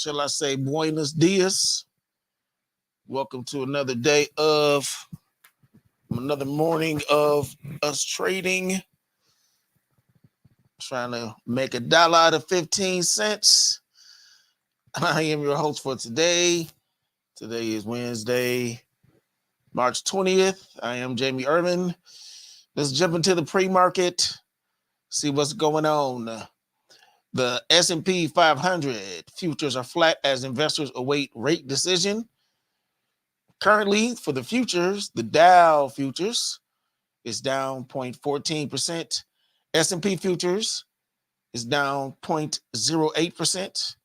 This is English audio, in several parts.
shall I say, buenos dias. Welcome to another day of another morning of us trading. Trying to make $1 out of 15 cents. I am your host for today. Today is Wednesday, March 20th. I am Jamie Irvin. Let's jump into the pre-market, see what's going on. The S&P 500 futures are flat as investors await rate decision. Currently, for the futures, the Dow futures is down 0.14%. S&P futures is down 0.08%.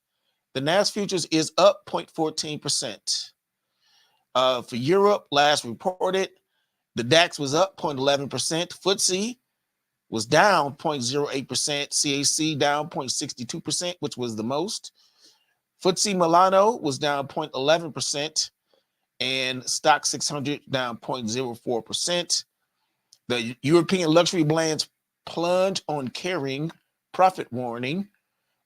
The NAS futures is up 0.14%. For Europe, last reported, the DAX was up 0.11%. FTSE was down 0.08%. CAC down 0.62%, which was the most. FTSE Milano was down 0.11%. And Stock 600 down 0.04%. The European luxury brands plunge on carrying profit warning.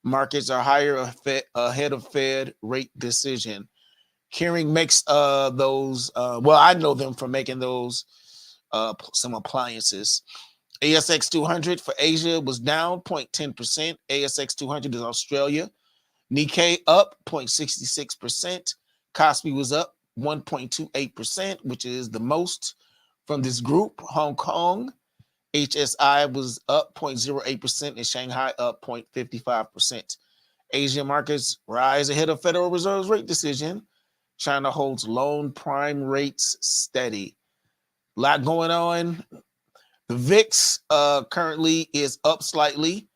Markets are higher ahead of Fed rate decision. Kering makes those, I know them for making those, some appliances. ASX 200 for Asia was down 0.10%. ASX 200 is Australia. Nikkei up 0.66%. Kospi was up 1.28%, which is the most from this group. Hong Kong, HSI was up 0.08% and Shanghai up 0.55%. Asian markets rise ahead of Federal Reserve's rate decision. China holds loan prime rates steady. A lot going on. The VIX currently is up slightly,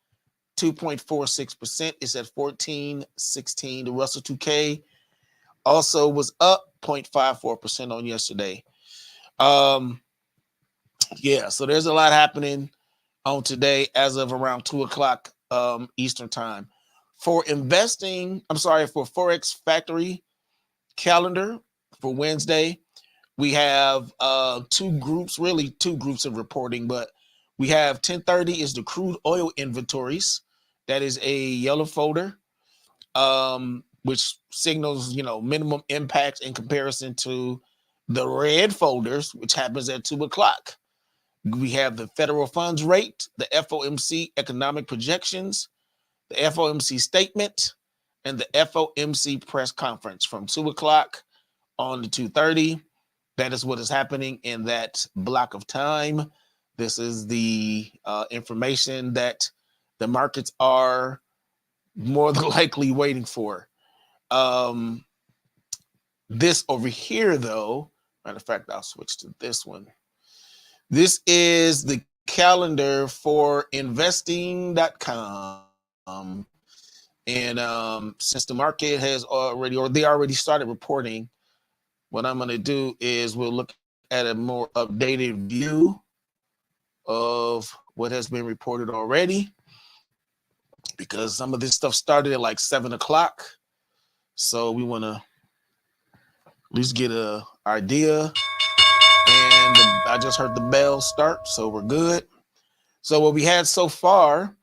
2.46%. It's at 1416. The Russell 2K also was up 0.54% on yesterday. So there's a lot happening on today as of around 2 o'clock Eastern time. For Forex Factory calendar for Wednesday, we have two groups of reporting, but we have 10:30 is the crude oil inventories. That is a yellow folder, which signals, minimum impacts in comparison to the red folders, which happens at 2 o'clock. We have the federal funds rate, the FOMC economic projections, the FOMC statement, and the FOMC press conference from 2 o'clock on to 2:30. That is what is happening in that block of time. This is the information that the markets are more than likely waiting for. This over here, though, matter of fact, I'll switch to this one. This is the calendar for investing.com. And since the market has they already started reporting, what I'm going to do is we'll look at a more updated view of what has been reported already, because some of this stuff started at like 7 o'clock. So we want to at least get an idea. And I just heard the bell start, so we're good. So what we had so far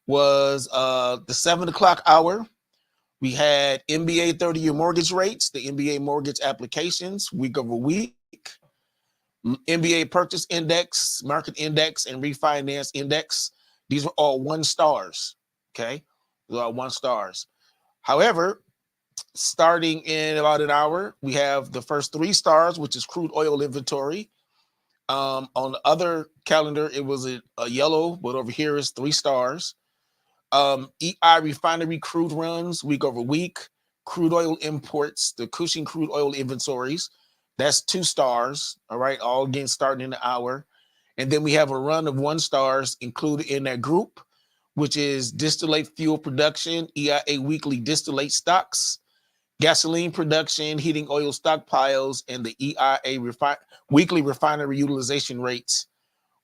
was the 7 o'clock hour. We had NBA 30-year mortgage rates, the NBA mortgage applications week over week, NBA purchase index, market index, and refinance index. These were all 1 stars. Okay, these are all 1 stars. However, starting in about an hour, we have the first 3 stars, which is crude oil inventory. On the other calendar, it was a yellow, but over here is 3 stars. EI refinery crude runs week over week. Crude oil imports, the Cushing crude oil inventories, that's 2 stars. All right, all again starting in an hour. And then we have a run of 1 stars included in that group, which is distillate fuel production, EIA weekly distillate stocks, gasoline production, heating oil stockpiles, and the EIA weekly refinery utilization rates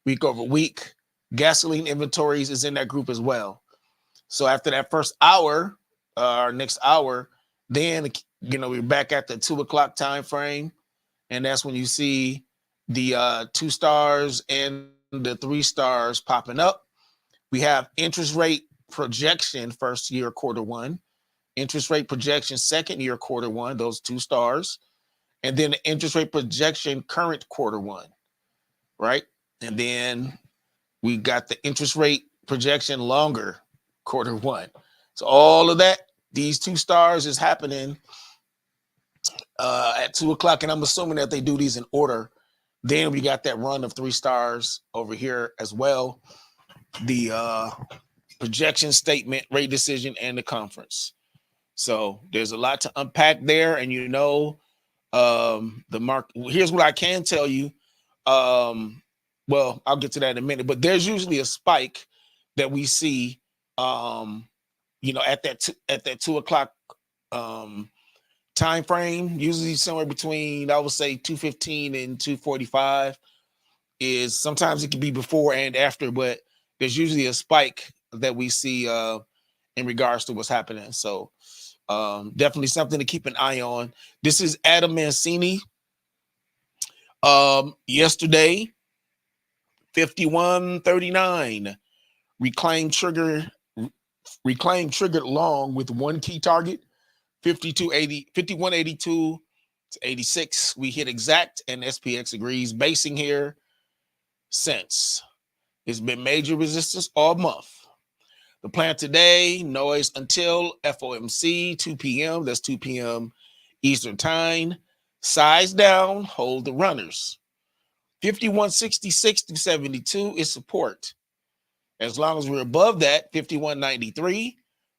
week over week. Gasoline inventories is in that group as well. So after that first hour, our next hour, then we're back at the 2 o'clock time frame, and that's when you see the 2 stars and the 3 stars popping up. We have interest rate projection first year quarter 1, interest rate projection second year quarter one, those 2 stars, and then the interest rate projection current quarter one, right? And then we got the interest rate projection longer quarter one. So all of that, these 2 stars is happening at 2 o'clock, and I'm assuming that they do these in order. Then we got that run of 3 stars over here as well. The projection statement, rate decision, and the conference. So there's a lot to unpack there, and the mark. Here's what I can tell you. Well, I'll get to that in a minute, but there's usually a spike that we see, at that 2 o'clock time frame, usually somewhere between, I would say, 2:15 and 2:45. Is sometimes it can be before and after, but there's usually a spike that we see in regards to what's happening. So definitely something to keep an eye on. This is Adam Mancini. Yesterday, 51.39, reclaimed triggered long with one key target, 51.82 to 86. We hit exact, and SPX agrees. Basing here since it's been major resistance all month. The plan today, noise until FOMC 2 p.m. That's 2 p.m. Eastern time. Size down, hold the runners. 51.66 to 72 is support. As long as we're above that, 51.93,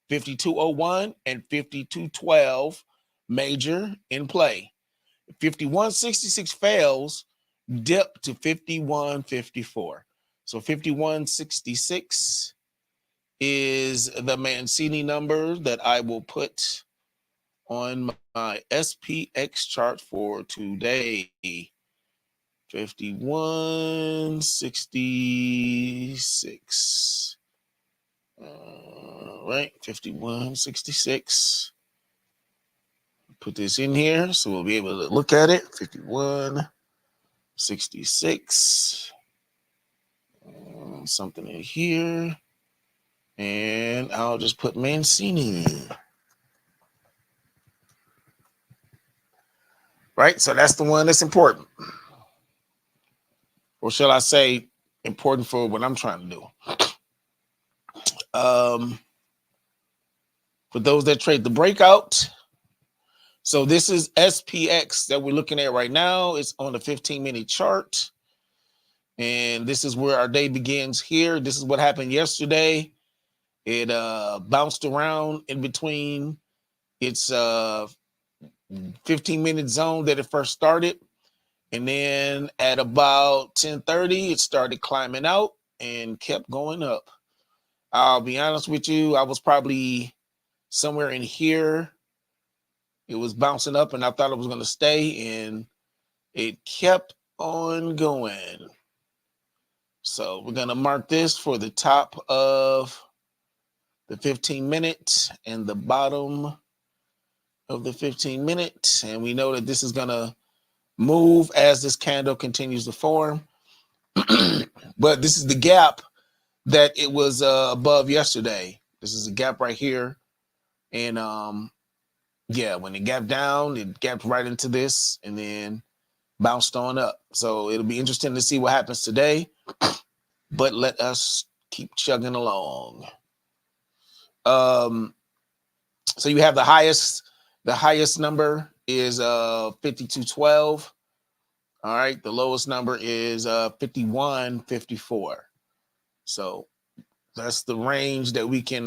52.01, and 52.12 major in play. If 51.66 fails, dip to 51.54. So 51.66 is the Mancini number that I will put on my SPX chart for today. 51.66. Right, 51.66. Put this in here so we'll be able to look at it. 51.66. Something in here. And I'll just put Mancini. Right, so that's the one that's important. Or shall I say important for what I'm trying to do. For those that trade the breakout. So this is SPX that we're looking at right now. It's on the 15-minute chart. And this is where our day begins here. This is what happened yesterday. It bounced around in between its 15-minute zone that it first started. And then at about 10:30, it started climbing out and kept going up. I'll be honest with you, I was probably somewhere in here. It was bouncing up, and I thought it was going to stay, and it kept on going. So we're going to mark this for the top of the 15-minute and the bottom of the 15-minute. And we know that this is going to move as this candle continues to form. But this is the gap that it was above yesterday. This is a gap right here. And when it gapped down, it gapped right into this and then bounced on up. So it'll be interesting to see what happens today. But let us keep chugging along. So you have the highest number is 52.12. All right, the lowest number is 51.54. So that's the range that we can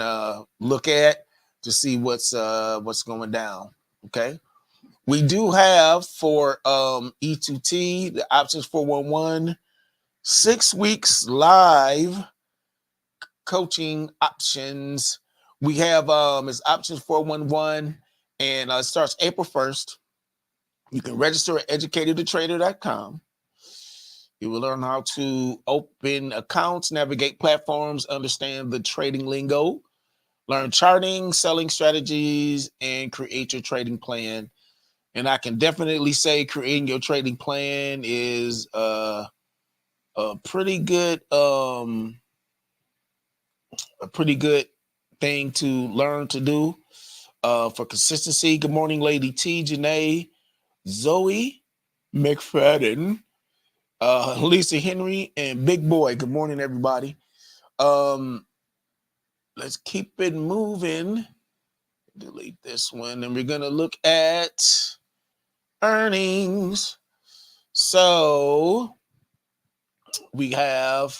look at to see what's going down. Okay, we do have for E2T the options 411 6 weeks live coaching options. We have it's options 411, and it starts April 1st. You can register at educatedthetrader.com. You will learn how to open accounts, navigate platforms, understand the trading lingo, learn charting, selling strategies, and create your trading plan. And I can definitely say creating your trading plan is a pretty good thing to learn to do. for consistency. Good morning, Lady T, Janae, Zoe, McFadden, Lisa Henry, and Big Boy. Good morning, everybody. Let's keep it moving. Delete this one, and we're gonna look at earnings. So we have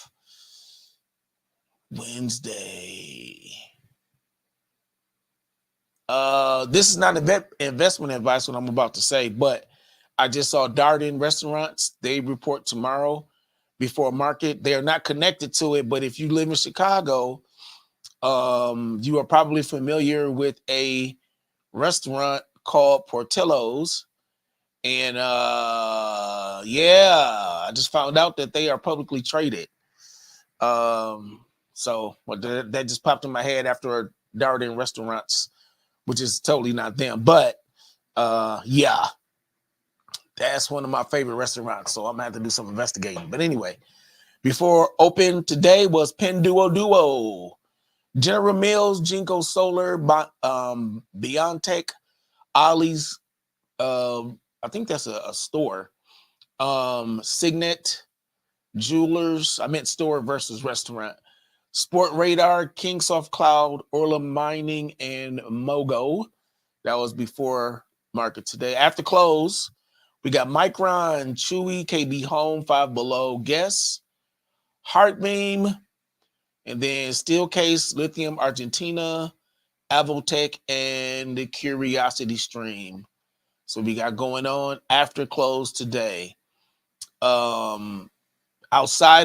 Wednesday. This is not investment advice, what I'm about to say, but I just saw Darden Restaurants. They report tomorrow before market. They are not connected to it, but if you live in Chicago, you are probably familiar with a restaurant called Portillo's. And yeah, I just found out that they are publicly traded. So that just popped in my head after Darden Restaurants, which is totally not them. But yeah, that's one of my favorite restaurants. So I'm gonna have to do some investigating. But anyway, before open today was Pinduoduo, General Mills, Jinko Solar, Biontech, Ollie's. I think that's a store. Signet, Jewelers. I meant store versus restaurant. Sport Radar, Kingsoft Cloud, Orla Mining, and Mogo. That was before market today. After close, we got Micron, Chewy, KB Home, Five Below, Guess, Heartbeam, and then Steelcase, Lithium Argentina, Avotech, and the Curiosity Stream. So we got going on after close today. Outside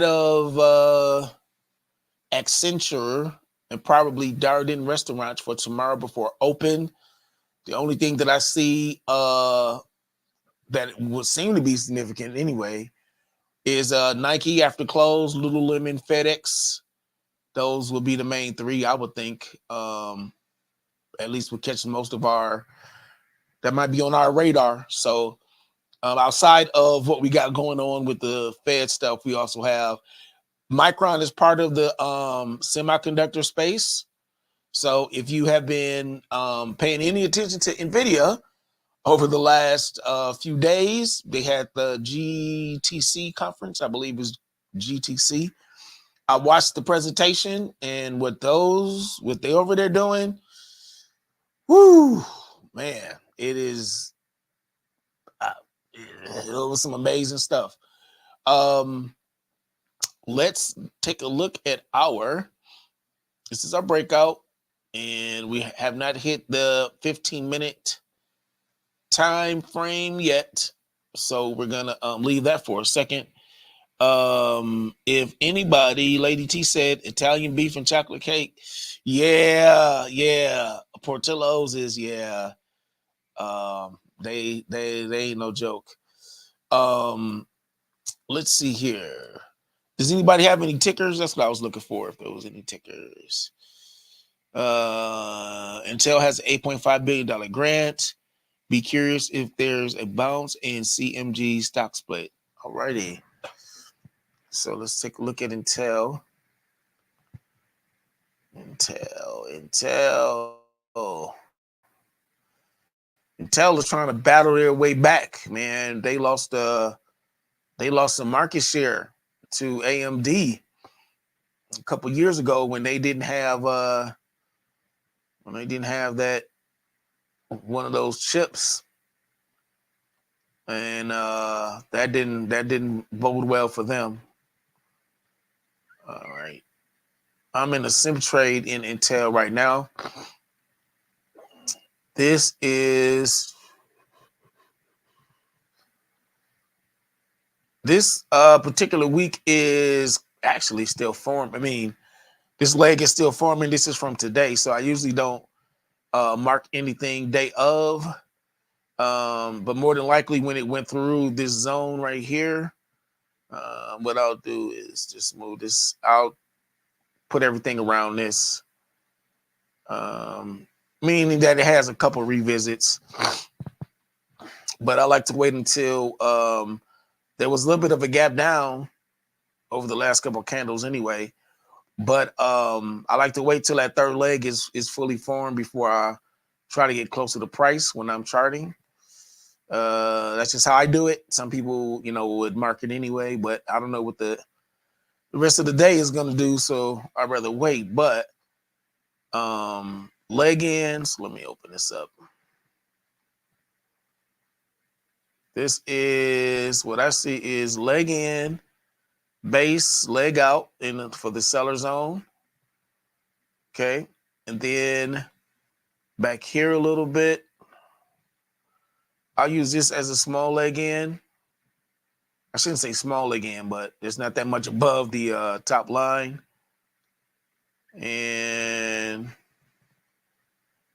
of Accenture and probably Darden Restaurants for tomorrow before open, the only thing that I see that would seem to be significant anyway is Nike after close, Lululemon, FedEx. Those will be the main three, I would think. At least we'll catch most of that might be on our radar. So outside of what we got going on with the Fed stuff, we also have Micron is part of the semiconductor space. So if you have been paying any attention to NVIDIA over the last few days, they had the GTC conference, I believe it was GTC. I watched the presentation, and what they over there doing, whoo, man, it was some amazing stuff. Let's take a look at this is our breakout, and we have not hit the 15-minute time frame yet. So we're going to leave that for a second. If anybody, Lady T said Italian beef and chocolate cake. Yeah. Portillo's is, they ain't no joke. Let's see here. Does anybody have any tickers? That's what I was looking for, if there was any tickers. Intel has an $8.5 billion grant. Be curious if there's a bounce in CMG stock split. All righty. So let's take a look at Intel. Intel is trying to battle their way back, man. They lost some market share to AMD a couple years ago when they didn't have that one of those chips, and that didn't bode well for them. All right, I'm in a sim trade in Intel right now. This particular week is actually still forming. I mean, this leg is still forming. This is from today, so I usually don't mark anything day of. But more than likely, when it went through this zone right here, what I'll do is just move this out, put everything around this, meaning that it has a couple revisits. But I like to wait until there was a little bit of a gap down over the last couple of candles anyway. But I like to wait till that third leg is fully formed before I try to get close to the price when I'm charting. That's just how I do it. Some people, would market anyway, but I don't know what the rest of the day is going to do, so I'd rather wait. But leg ins, let me open this up. This is what I see is leg in, base, leg out for the seller zone. Okay. And then back here a little bit. I'll use this as a small leg in. I shouldn't say small leg in, but it's not that much above the top line. And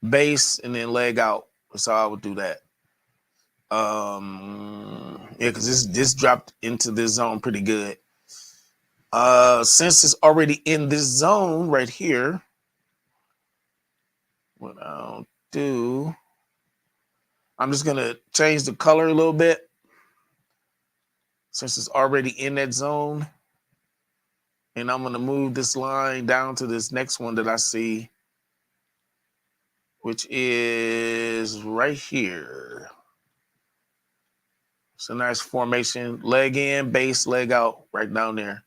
base and then leg out. That's how I would do that. Yeah, because this dropped into this zone pretty good. Since it's already in this zone right here, what I'll do, I'm just gonna change the color a little bit since it's already in that zone. And I'm gonna move this line down to this next one that I see, which is right here. It's a nice formation, leg in, base, leg out, right down there.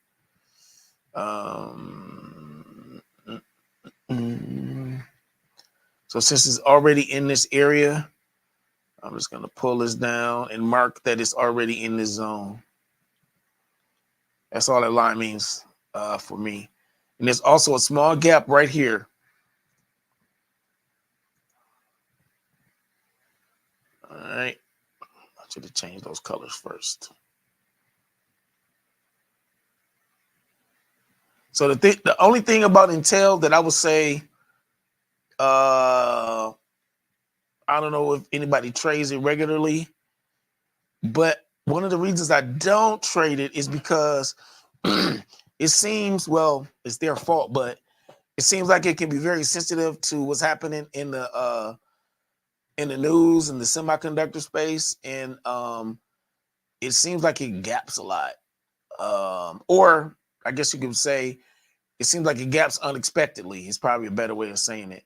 So since it's already in this area, I'm just going to pull this down and mark that it's already in this zone. That's all that line means for me. And there's also a small gap right here. All right. I should have changed those colors first. So the only thing about Intel that I would say, I don't know if anybody trades it regularly, but one of the reasons I don't trade it is because it seems, well, it's their fault, but it seems like it can be very sensitive to what's happening in the news and the semiconductor space, and it seems like it gaps a lot. Or I guess you could say it seems like it gaps unexpectedly. It's probably a better way of saying it.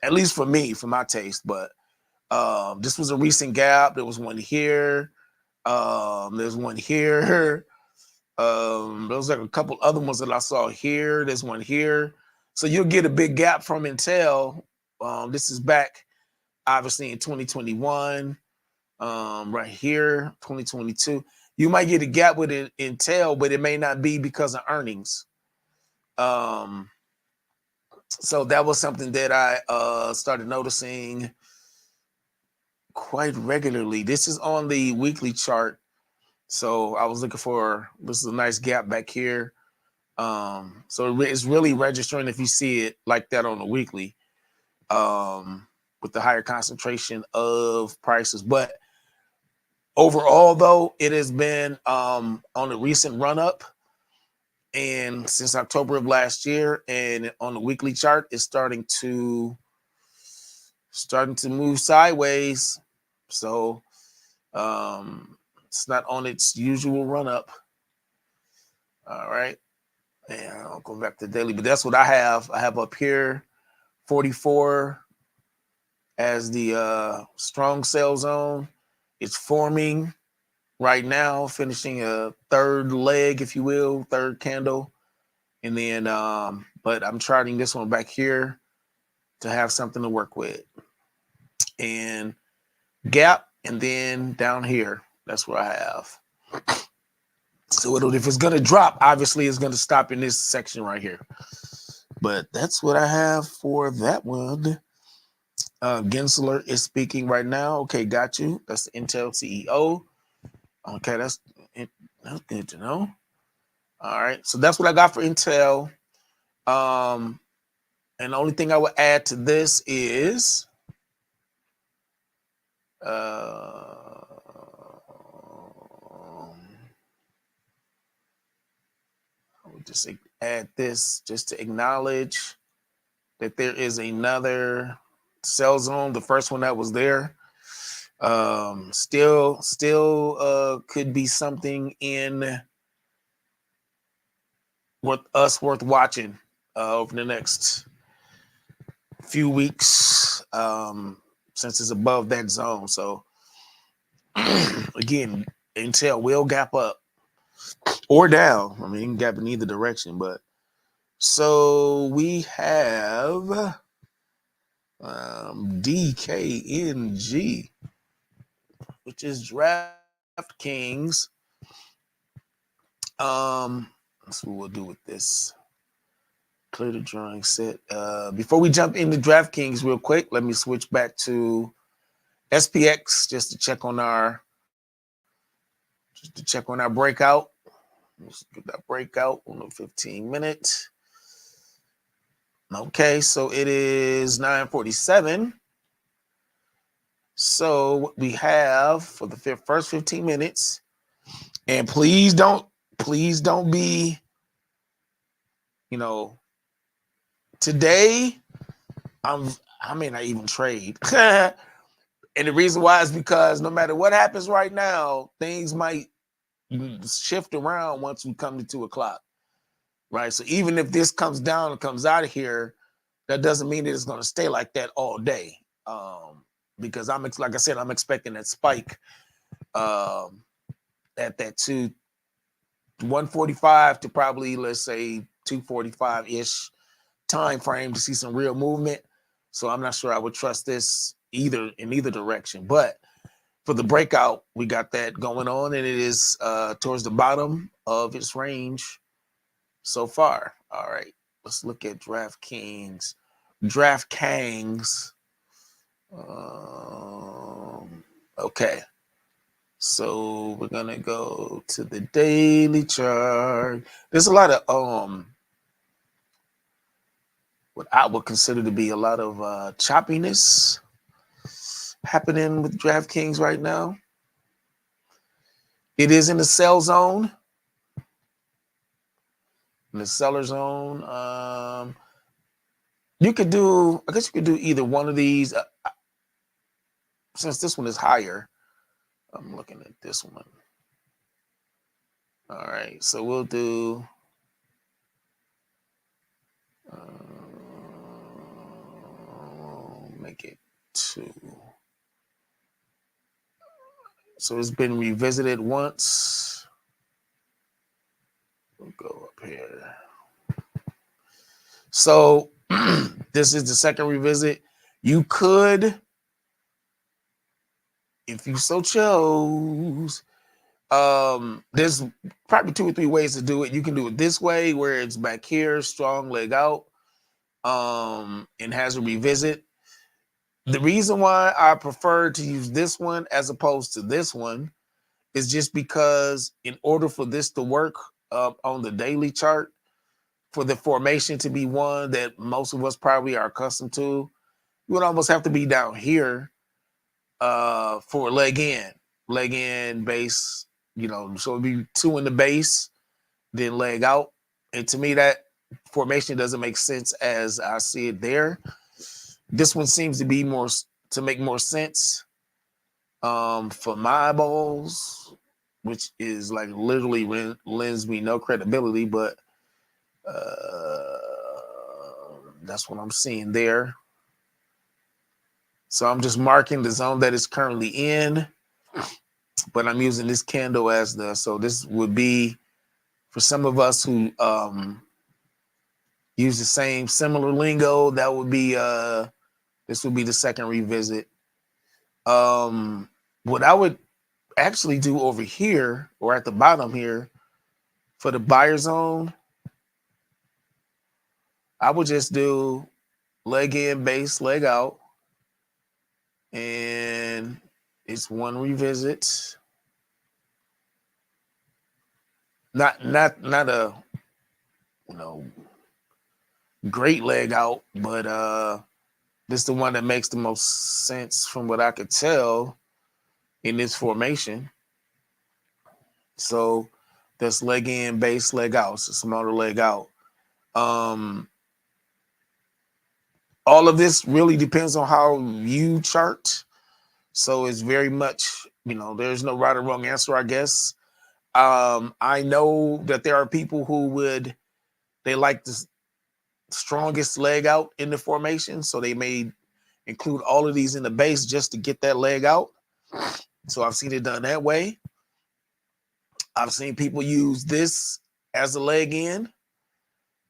At least for me, for my taste. But this was a recent gap. There was one here. There's one here. There was like a couple other ones that I saw here. There's one here. So you'll get a big gap from Intel. This is back, obviously, in 2021. Right here, 2022. You might get a gap with Intel, but it may not be because of earnings. So that was something that I started noticing quite regularly. This is on the weekly chart. So I was looking for, this is a nice gap back here. So it's really registering if you see it like that on the weekly, with the higher concentration of prices. But overall, though, it has been on a recent run up, and since October of last year, and on the weekly chart, it's starting to move sideways. So it's not on its usual run up. All right. And I'll go back to daily, but that's what I have. I have up here 44 as the strong sell zone. It's forming right now, finishing a third leg, if you will, third candle. And then, but I'm charting this one back here to have something to work with. And gap, and then down here, that's what I have. So if it's going to drop, obviously it's going to stop in this section right here. But that's what I have for that one. Gensler is speaking right now. Okay, got you. That's the Intel CEO. Okay, that's good to know. All right, so that's what I got for Intel. And the only thing I would add to this is I would just add this just to acknowledge that there is another sell zone. The first one that was there, still could be something in worth watching over the next few weeks since it's above that zone. So again, Intel will gap up or down. I mean, it can gap in either direction, but so we have DKNG, which is DraftKings. That's what we'll do with this. Clear the drawing set. Before we jump into DraftKings real quick, let me switch back to SPX just to check on our breakout. Let's get that breakout on the 15 minutes. Okay, so it is 9:47. So what we have for the first 15 minutes, and please don't be, today I may not even trade. And the reason why is because no matter what happens right now, things might shift around once we come to 2 o'clock, right? So even if this comes down and comes out of here, that doesn't mean that it's going to stay like that all day. Because like I said, I'm expecting that spike at that 145 to probably, let's say 245-ish time frame to see some real movement. So I'm not sure I would trust this in either direction. But for the breakout, we got that going on, and it is towards the bottom of its range so far. All right, let's look at DraftKings. Okay, so we're gonna go to the daily chart. There's a lot of what I would consider to be a lot of choppiness happening with DraftKings right now. It is in the sell zone, in the seller zone. I guess you could do either one of these. Since this one is higher, I'm looking at this one. All right, so we'll do make it 2. So it's been revisited once. We'll go up here. So this is the second revisit. You could, if you so chose, there's probably 2 or 3 ways to do it. You can do it this way, where it's back here, strong leg out, and has a revisit. The reason why I prefer to use this one as opposed to this one is just because in order for this to work on the daily chart, for the formation to be one that most of us probably are accustomed to, you would almost have to be down here for leg in base, so it'd be 2 in the base, then leg out. And to me, that formation doesn't make sense as I see it there. This one seems to make more sense for my eyeballs, which is like literally lends me no credibility, but that's what I'm seeing there. So I'm just marking the zone that it's currently in, but I'm using this candle so this would be for some of us who use the similar lingo, that would be this would be the second revisit. What I would actually do over here or at the bottom here for the buyer zone, I would just do leg in, base, leg out, and it's 1 revisit. Not a great leg out, but this is the one that makes the most sense from what I could tell in this formation. So that's leg in, base, leg out. It's a smaller leg out. All of this really depends on how you chart. So it's very much, there's no right or wrong answer, I guess. I know that there are people who they like strongest leg out in the formation. So they may include all of these in the base just to get that leg out. So I've seen it done that way. I've seen people use this as a leg in,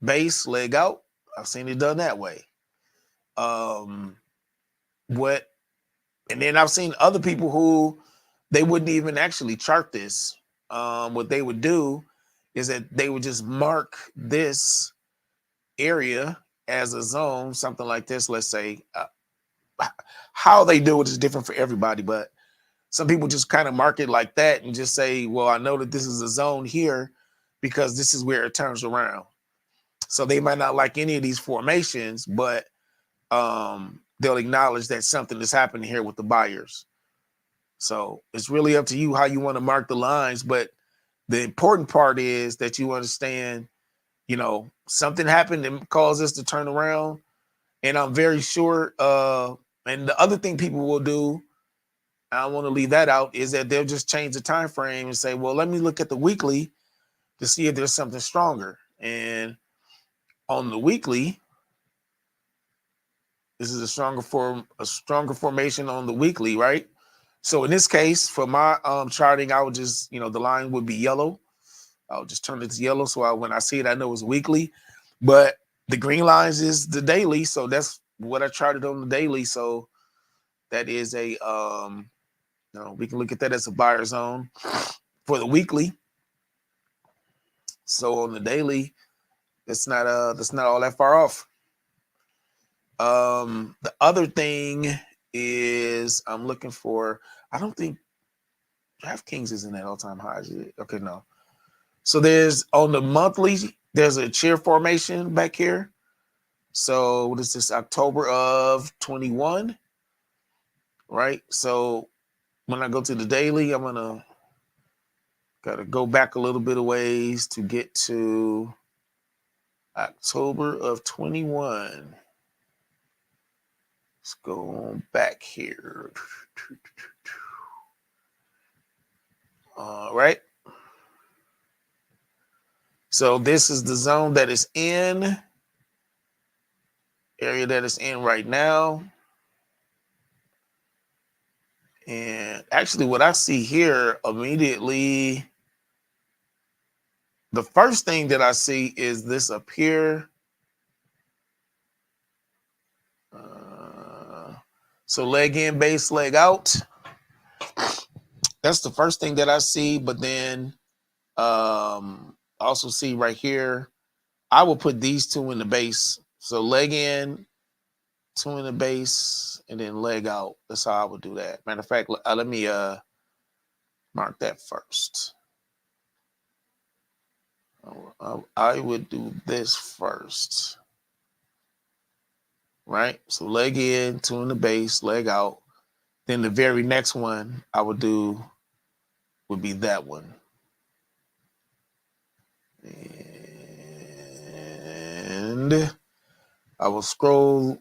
base, leg out. I've seen it done that way. What And then I've seen other people who they wouldn't even actually chart this. What they would do is that they would just mark this area as a zone, something like this. Let's say how they do it is different for everybody, but some people just kind of mark it like that and just say, well, I know that this is a zone here because this is where it turns around. So they might not like any of these formations, but they'll acknowledge that something is happening here with the buyers. So it's really up to you how you want to mark the lines. But the important part is that you understand, something happened and caused us to turn around. And I'm very sure. And the other thing people will do, I don't want to leave that out, is that they'll just change the time frame and say, well, let me look at the weekly to see if there's something stronger. And on the weekly, this is a stronger formation on the weekly, right? So in this case, for my charting, I would just, the line would be yellow. I'll just turn it to yellow. So when I see it, I know it's weekly. But the green lines is the daily. So that's what I charted on the daily. So that is a, we can look at that as a buyer zone for the weekly. So on the daily, that's not all that far off. The other thing is I'm looking for, I don't think DraftKings isn't at all-time highs. Okay, no. So there's on the monthly, there's a cheer formation back here. So this is October of 21, right? So when I go to the daily, I'm gotta go back a little bit of ways to get to October of 21. Let's go on back here. All right. So this is the zone that is in, area that is in right now. And actually what I see here immediately, the first thing that I see is this up here. So leg in, base, leg out. That's the first thing that I see. But then also see right here, I will put these two in the base. So leg in, two in the base, and then leg out. That's how I would do that. Matter of fact, let me mark that first. I would do this first. Right? So leg in, two in the base, leg out. Then the very next one I would do would be that one. And I will scroll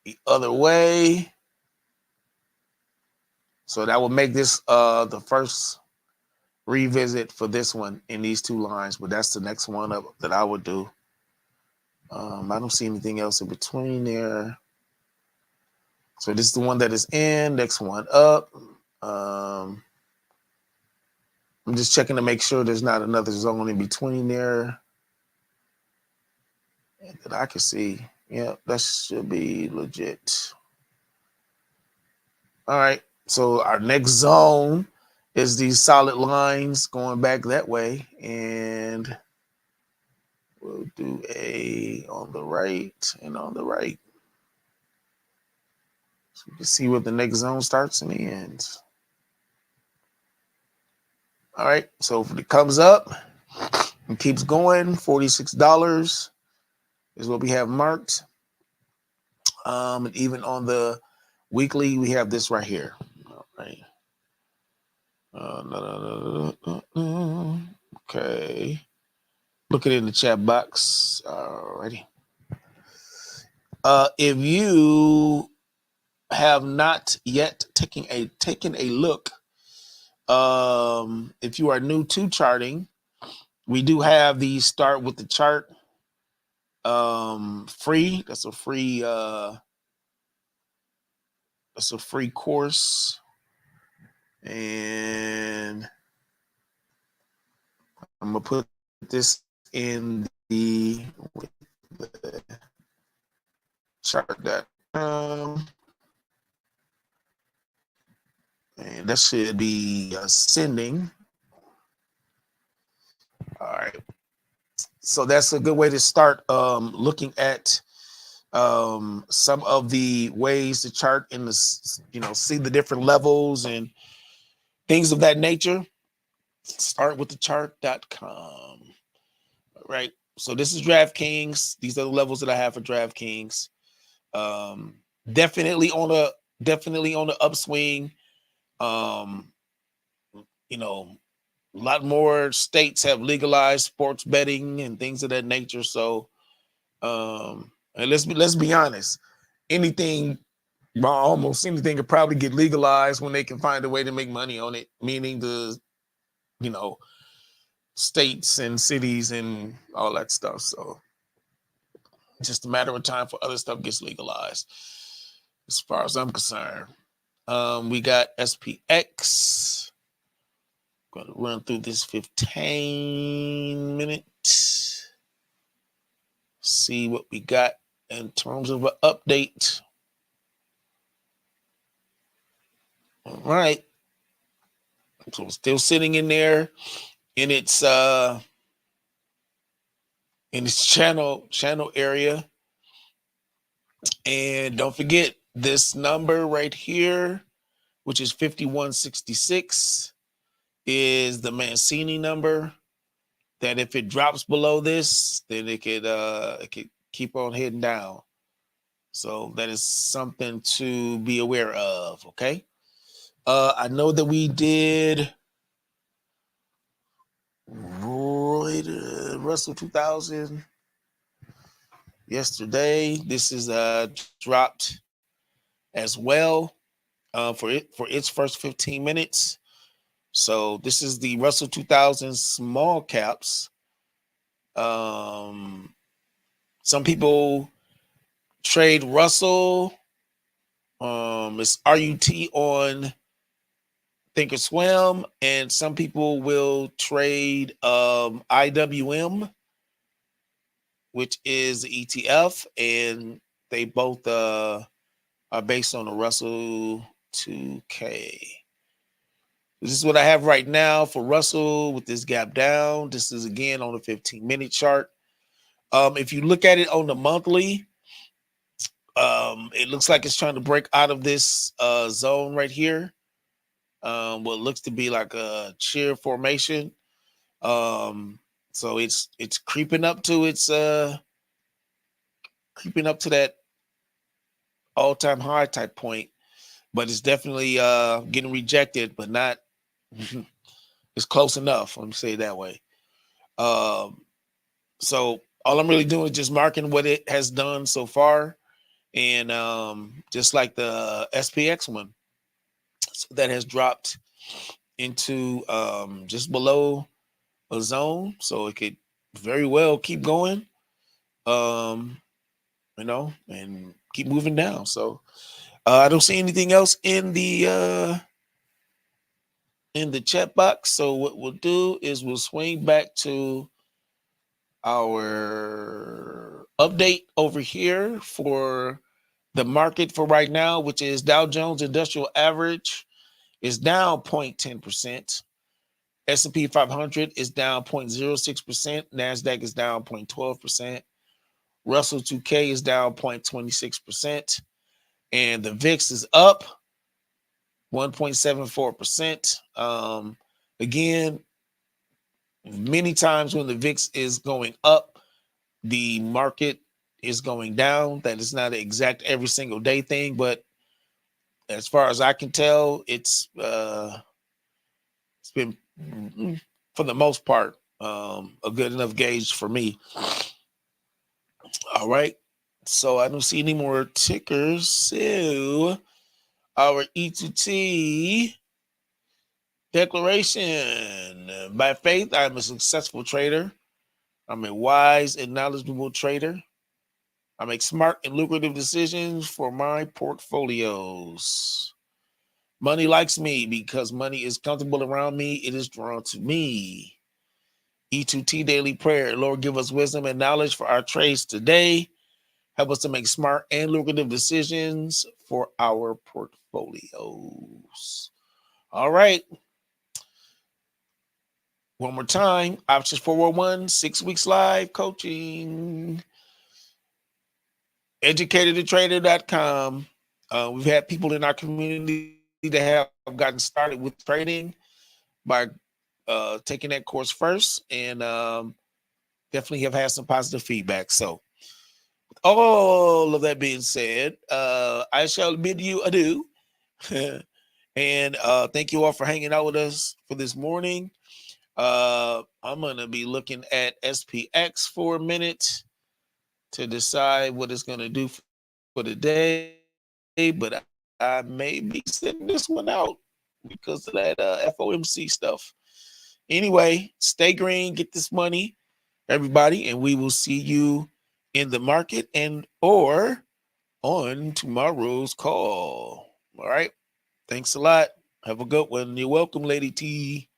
the other way. So that will make this the first revisit for this one in these two lines, but that's the next one up that I would do. I don't see anything else in between there. So this is the one that is in, next one up. I'm just checking to make sure there's not another zone in between there that I can see. Yeah, that should be legit. All right. So our next zone is these solid lines going back that way. And we'll do a on the right and on the right. So you can see where the next zone starts and ends. All right. So if it comes up and keeps going, $46 is what we have marked. And even on the weekly, we have this right here. All right. Okay. Look it in the chat box. Alrighty. If you have not yet taken a look, if you are new to charting, we do have these start with the chart free. That's a free course. And I'm gonna put this in the chart that and that should be ascending. All right. So that's a good way to start looking at some of the ways to chart in the, see the different levels and things of that nature. Start with the chart.com. All right. So this is DraftKings. These are the levels that I have for DraftKings. Definitely on the upswing. A lot more states have legalized sports betting and things of that nature. So, and let's be honest, almost anything could probably get legalized when they can find a way to make money on it. Meaning the, states and cities and all that stuff. So, just a matter of time for other stuff gets legalized. As far as I'm concerned, we got SPX. Going to run through this 15 minutes. See what we got in terms of an update. All right. So still sitting in there in its channel area. And don't forget this number right here, which is 5166, is the Mancini number. That if it drops below this, then it could keep on heading down. So that is something to be aware of. Okay. I know that we did Russell 2000 yesterday. This is dropped as well for its first 15 minutes. So this is the Russell 2000 small caps. Some people trade Russell. It's RUT on Thinkorswim, and some people will trade IWM, which is the ETF, and they both are based on the Russell 2K. This is what I have right now for Russell with this gap down. This is again on the 15-minute chart. If you look at it on the monthly, it looks like it's trying to break out of this zone right here. What looks to be like a cheer formation. So it's creeping up to that all-time high type point, but it's definitely getting rejected, but not it's close enough. Let me say it that way. So all I'm really doing is just marking what it has done so far, and just like the SPX one, so that has dropped into just below a zone, so it could very well keep going, and keep moving down. So I don't see anything else in the chat box. So what we'll do is we'll swing back to our update over here for the market for right now, which is Dow Jones Industrial Average is down 0.10%. S&P 500 is down 0.06%. NASDAQ is down 0.12%. Russell 2K is down 0.26%. And the VIX is up 1.74%. Again, many times when the VIX is going up, the market is going down. That is not an exact every single day thing, but as far as I can tell, it's been, for the most part, a good enough gauge for me. All right. So I don't see any more tickers. So our E2T declaration. By faith, I'm a successful trader. I'm a wise and knowledgeable trader. I make smart and lucrative decisions for my portfolios. Money likes me because money is comfortable around me. It is drawn to me. E2T Daily Prayer. Lord, give us wisdom and knowledge for our trades today. Help us to make smart and lucrative decisions for our portfolios. All right. One more time. Options 411, 6 weeks live coaching. Educatedtrader.com. We've had people in our community that have gotten started with trading by taking that course first, and definitely have had some positive feedback. So all of that being said, I shall bid you adieu. And thank you all for hanging out with us for this morning. I'm going to be looking at SPX for a minute to decide what it's going to do for the day, but I may be sitting this one out because of that FOMC stuff. Anyway, stay green, get this money, everybody, and we will see you in the market and or on tomorrow's call. All right. Thanks a lot. Have a good one. You're welcome, Lady T.